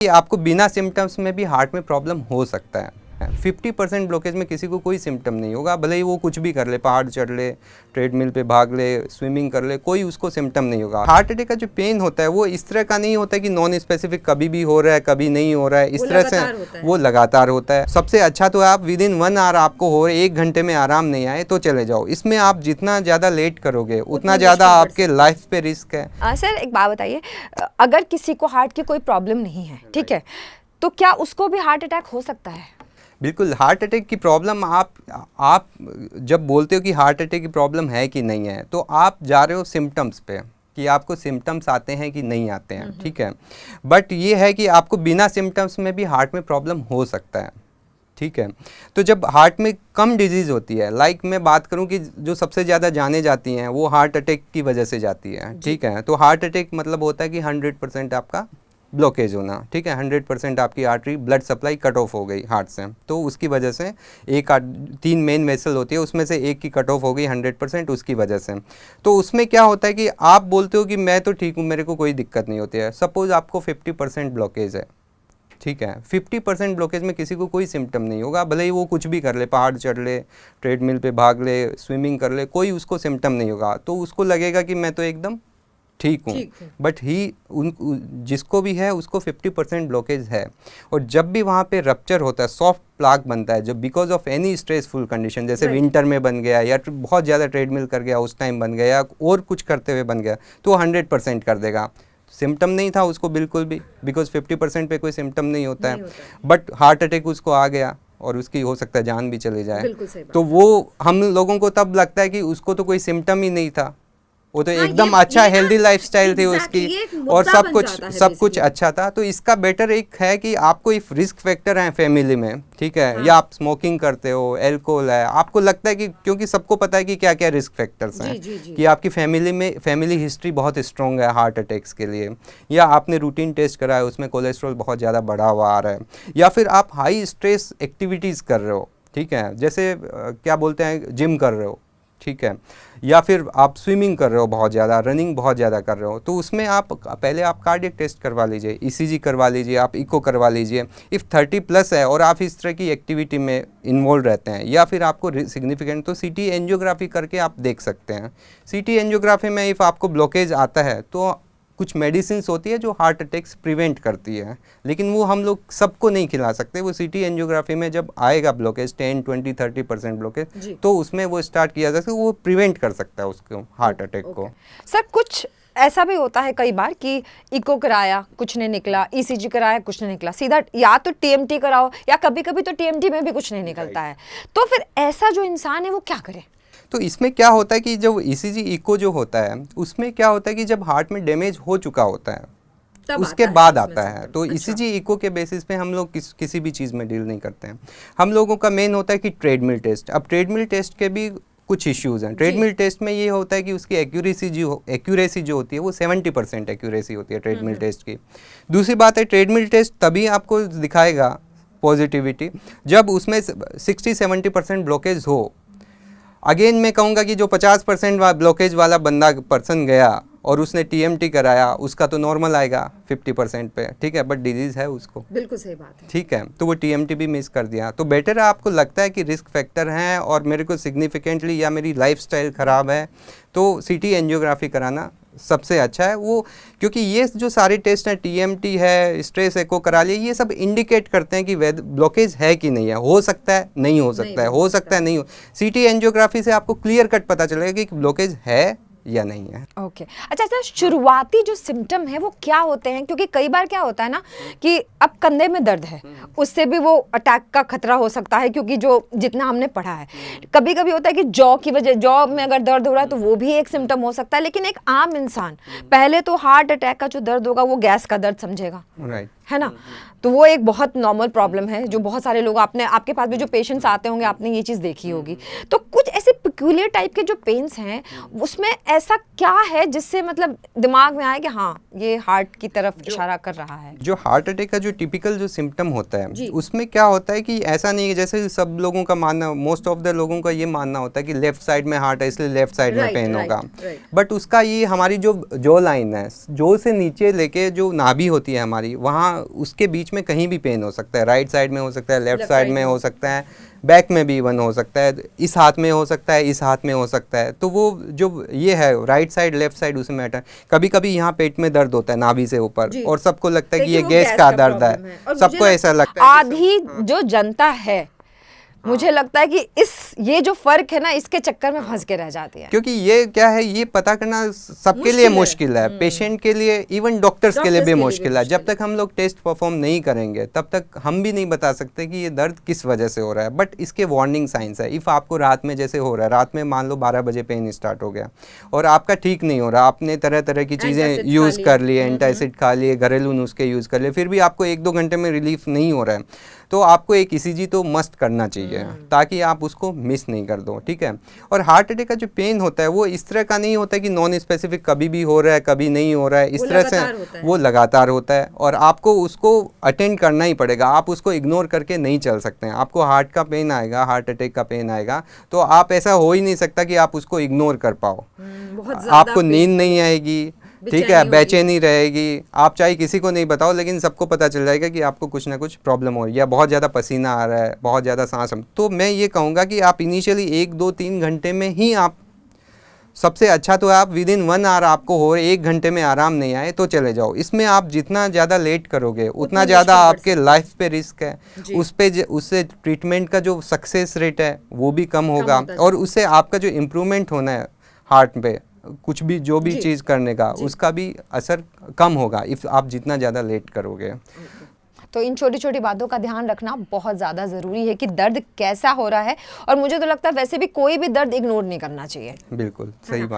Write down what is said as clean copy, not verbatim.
कि आपको बिना सिम्टम्स में भी हार्ट में प्रॉब्लम हो सकता है। 50% ब्लॉकेज में किसी को कोई सिम्टम नहीं होगा, भले ही वो कुछ भी कर ले, पहाड़ चढ़ ले, ट्रेडमिल पे भाग ले, स्विमिंग कर ले, कोई उसको सिम्टम नहीं होगा। हार्ट अटैक का जो पेन होता है वो इस तरह का नहीं होता है कि नॉन स्पेसिफिक कभी भी हो रहा है कभी नहीं हो रहा है, इस तरह से वो लगातार होता है। सबसे अच्छा तो आप विदिन 1 आवर आपको हो, 1 घंटे में आराम नहीं आए तो चले जाओ। इसमें आप जितना ज़्यादा लेट करोगे उतना ज़्यादा आपके लाइफ पे रिस्क है। सर एक बात बताइए, अगर किसी को हार्ट की कोई प्रॉब्लम नहीं है, ठीक है, तो क्या उसको भी हार्ट अटैक हो सकता है? बिल्कुल, हार्ट अटैक की प्रॉब्लम आप जब बोलते हो कि हार्ट अटैक की प्रॉब्लम है कि नहीं है, तो आप जा रहे हो सिम्टम्स पे कि आपको सिम्टम्स आते हैं कि नहीं आते हैं, ठीक है। बट ये है कि आपको बिना सिम्टम्स में भी हार्ट में प्रॉब्लम हो सकता है, ठीक है। तो जब हार्ट में कम डिजीज़ होती है, लाइक मैं बात करूं कि जो सबसे ज़्यादा जाने जाती हैं वो हार्ट अटैक की वजह से जाती है, ठीक है। तो हार्ट अटैक मतलब होता है कि 100% आपका ब्लॉकेज होना, ठीक है, 100% आपकी artery blood supply cut off हो गई हार्ट से, तो उसकी वजह से 3 मेन वेसल होती है, उसमें से एक की कट ऑफ हो गई 100% उसकी वजह से। तो उसमें क्या होता है कि आप बोलते हो कि मैं तो ठीक हूँ, मेरे को कोई दिक्कत नहीं होती है। सपोज़ आपको 50% ब्लॉकेज है, ठीक है, 50% ब्लॉकेज में किसी को कोई सिम्टम नहीं होगा, भले ही वो कुछ भी कर ले, पहाड़ चढ़ ले, ट्रेडमिल पे भाग ले, स्विमिंग कर ले, कोई उसको सिम्टम नहीं होगा, तो उसको लगेगा कि मैं तो एकदम ठीक हूँ। बट जिसको भी है उसको 50% ब्लॉकेज है। और जब भी वहाँ पे रप्चर होता है, सॉफ्ट प्लाक बनता है, जब because of any stressful condition, जैसे विंटर में बन गया या बहुत ज़्यादा ट्रेडमिल कर गया उस टाइम बन गया या और कुछ करते हुए बन गया, तो 100% कर देगा। सिम्टम नहीं था उसको बिल्कुल भी, बिकॉज 50% पे कोई सिम्टम नहीं होता है, बट हार्ट अटैक उसको आ गया और उसकी हो सकता है जान भी चली जाए। तो वो हम लोगों को तब लगता है कि उसको तो कोई सिम्टम ही नहीं था, वो तो एकदम अच्छा हेल्दी लाइफस्टाइल थी उसकी और सब कुछ अच्छा था। तो इसका बेटर एक है कि आपको इफ रिस्क फैक्टर है फैमिली में, ठीक है, या आप स्मोकिंग करते हो, एल्कोहल है, आपको लगता है कि क्योंकि सबको पता है कि क्या क्या रिस्क फैक्टर्स हैं, कि आपकी फैमिली हिस्ट्री बहुत स्ट्रॉन्ग है हार्ट अटैक्स के लिए, या आपने रूटीन टेस्ट कराया उसमें कोलेस्ट्रॉल बहुत ज़्यादा बढ़ा हुआ आ रहा है, या फिर आप हाई स्ट्रेस एक्टिविटीज़ कर रहे हो, ठीक है, जैसे क्या बोलते हैं जिम कर रहे हो, ठीक है, या फिर आप स्विमिंग कर रहे हो बहुत ज़्यादा, रनिंग बहुत ज़्यादा कर रहे हो, तो उसमें आप पहले आप कार्डियक टेस्ट करवा लीजिए, ईसीजी करवा लीजिए, आप इको करवा लीजिए। इफ़ 30+ है और आप इस तरह की एक्टिविटी में इन्वॉल्व रहते हैं, या फिर आपको सिग्निफिकेंट, तो सीटी एंजियोग्राफी करके आप देख सकते हैं। सीटी एंजियोग्राफी में इफ़ आपको ब्लॉकेज आता है तो कुछ मेडिसिन होती है जो हार्ट अटैक्स प्रिवेंट करती है, लेकिन वो हम लोग सबको नहीं खिला सकते। वो सीटी एंजियोग्राफी में जब आएगा ब्लॉकेज 10, 20, 30% ब्लॉकेज, तो उसमें वो स्टार्ट किया जा सकता है, वो प्रिवेंट कर सकता है उसको, हार्ट अटैक को। सर कुछ ऐसा भी होता है कई बार कि इको कराया कुछ नहीं निकला, ईसीजी कराया कुछ नहीं निकला, सीधा या तो टीएमटी कराओ, या कभी कभी तो टीएमटी में भी कुछ नहीं निकलता है, तो फिर ऐसा जो इंसान है वो क्या करे? तो इसमें क्या होता है कि जब ईसीजी इको जो होता है उसमें क्या होता है कि जब हार्ट में डैमेज हो चुका होता है उसके बाद आता है, तो ईसीजी इको के बेसिस पे हम लोग किसी भी चीज़ में डील नहीं करते हैं। हम लोगों का मेन होता है कि ट्रेडमिल टेस्ट। अब ट्रेडमिल टेस्ट के भी कुछ इश्यूज़ हैं। ट्रेडमिल टेस्ट में ये होता है कि उसकी एक्यूरेसी जो होती है वो 70% एक्यूरेसी होती है ट्रेडमिल टेस्ट की। दूसरी बात है, ट्रेडमिल टेस्ट तभी आपको दिखाएगा पॉजिटिविटी जब उसमें 60-70% ब्लॉकेज हो। अगेन मैं कहूँगा कि जो 50% ब्लॉकेज वाला पर्सन गया और उसने टीएमटी कराया, उसका तो नॉर्मल आएगा 50% पे, ठीक है, बट डिजीज़ है उसको, बिल्कुल सही बात है, ठीक है, तो वो टीएमटी भी मिस कर दिया। तो बेटर है, आपको लगता है कि रिस्क फैक्टर हैं और मेरे को सिग्निफिकेंटली या मेरी लाइफस्टाइल ख़राब है, तो सीटी एंजियोग्राफी कराना सबसे अच्छा है वो, क्योंकि ये जो सारे टेस्ट हैं, टीएमटी है, स्ट्रेस एको करा लिए, ये सब इंडिकेट करते हैं कि ब्लॉकेज है कि नहीं है। हो सकता है, नहीं हो सकता है, हो सकता है, नहीं हो। सीटी एंजियोग्राफी से आपको क्लियर कट पता चलेगा कि ब्लॉकेज है या नहीं है। ओके अच्छा सर, शुरुआती जो सिम्टम है वो क्या होते हैं? क्योंकि कई बार क्या होता है ना कि अब कंधे में दर्द है, उससे भी वो अटैक का खतरा हो सकता है, क्योंकि जो जितना हमने पढ़ा है, कभी कभी होता है कि जॉ में अगर दर्द हो रहा है तो वो भी एक सिम्टम हो सकता है। लेकिन एक आम इंसान पहले तो हार्ट अटैक का जो दर्द होगा वो गैस का दर्द समझेगा, है ना, तो वो एक बहुत नॉर्मल प्रॉब्लम है जो बहुत सारे लोग, आपके पास भी जो पेशेंट्स आते होंगे आपने ये चीज़ देखी होगी। तो कुछ ऐसे पिक्यूलियर टाइप के जो पेन्स हैं उसमें ऐसा क्या है जिससे मतलब दिमाग में आए कि हाँ ये हार्ट की तरफ इशारा कर रहा है? जो हार्ट अटैक का जो टिपिकल जो सिम्टम होता है उसमें क्या होता है कि ऐसा नहीं है, जैसे सब लोगों का मानना, मोस्ट ऑफ द लोगों का ये मानना होता है कि लेफ्ट साइड में हार्ट है इसलिए लेफ्ट साइड में पेन होगा, बट उसका ये हमारी जो लाइन है, जो से नीचे लेके जो नाभि होती है हमारी, वहाँ उसके बीच में कहीं भी पेन हो सकता है, राइट साइड में हो सकता है, लेफ्ट साइड में हो सकता है, बैक में भी इवन हो सकता है, इस हाथ में हो सकता है, इस हाथ में हो सकता है। तो वो जो ये है राइट साइड लेफ्ट साइड उसमें मैटर। कभी कभी यहाँ पेट में दर्द होता है नाभि से ऊपर और सबको लगता है कि ये गैस का दर्द है, सबको ऐसा लगता है। आधी जो जनता है मुझे लगता है कि ये जो फर्क है ना, इसके चक्कर में फंस के रह जाती है। क्योंकि ये क्या है, ये पता करना सबके लिए मुश्किल है, पेशेंट के लिए, इवन डॉक्टर्स के लिए भी मुश्किल है। जब तक हम लोग टेस्ट परफॉर्म नहीं करेंगे तब तक हम भी नहीं बता सकते कि ये दर्द किस वजह से हो रहा है। बट इसके वार्निंग साइंस है। इफ़ आपको रात में जैसे हो रहा है, रात में मान लो 12 बजे पेन स्टार्ट हो गया और आपका ठीक नहीं हो रहा, आपने तरह तरह की चीज़ें यूज़ कर ली, एंटासिड खा लिए, घरेलू नुस्खे यूज़ कर लिए, फिर भी आपको 1-2 घंटे में रिलीफ नहीं हो रहा है, तो आपको एक ECG तो मस्ट करना चाहिए ताकि आप उसको मिस नहीं कर दो, ठीक है। और हार्ट अटैक का जो पेन होता है वो इस तरह का नहीं होता है कि नॉन स्पेसिफिक, कभी भी हो रहा है कभी नहीं हो रहा है, इस तरह से वो लगातार होता है और आपको उसको अटेंड करना ही पड़ेगा। आप उसको इग्नोर करके नहीं चल सकते हैं। आपको हार्ट का पेन आएगा, हार्ट अटैक का पेन आएगा, तो आप ऐसा हो ही नहीं सकता कि आप उसको इग्नोर कर पाओ। आपको नींद नहीं आएगी, ठीक है, बेचैनी रहेगी, आप चाहे किसी को नहीं बताओ लेकिन सबको पता चल जाएगा कि आपको कुछ ना कुछ प्रॉब्लम हो रही है, या बहुत ज़्यादा पसीना आ रहा है, बहुत ज़्यादा सांस। तो मैं ये कहूँगा कि आप इनिशियली 1-2-3 घंटे में ही आप, सबसे अच्छा तो आप विदिन 1 आवर आपको हो, 1 घंटे में आराम नहीं आए तो चले जाओ। इसमें आप जितना ज़्यादा लेट करोगे उतना ज़्यादा आपके लाइफ पे रिस्क है, उससे ट्रीटमेंट का जो सक्सेस रेट है वो भी कम होगा और उससे आपका जो इम्प्रूवमेंट होना है हार्ट पे, कुछ भी जो भी चीज़ करने का, उसका भी असर कम होगा इफ़ आप जितना ज़्यादा लेट करोगे। तो इन छोटी छोटी बातों का ध्यान रखना बहुत ज़्यादा ज़रूरी है कि दर्द कैसा हो रहा है, और मुझे तो लगता है वैसे भी कोई भी दर्द इग्नोर नहीं करना चाहिए। बिल्कुल सही बात।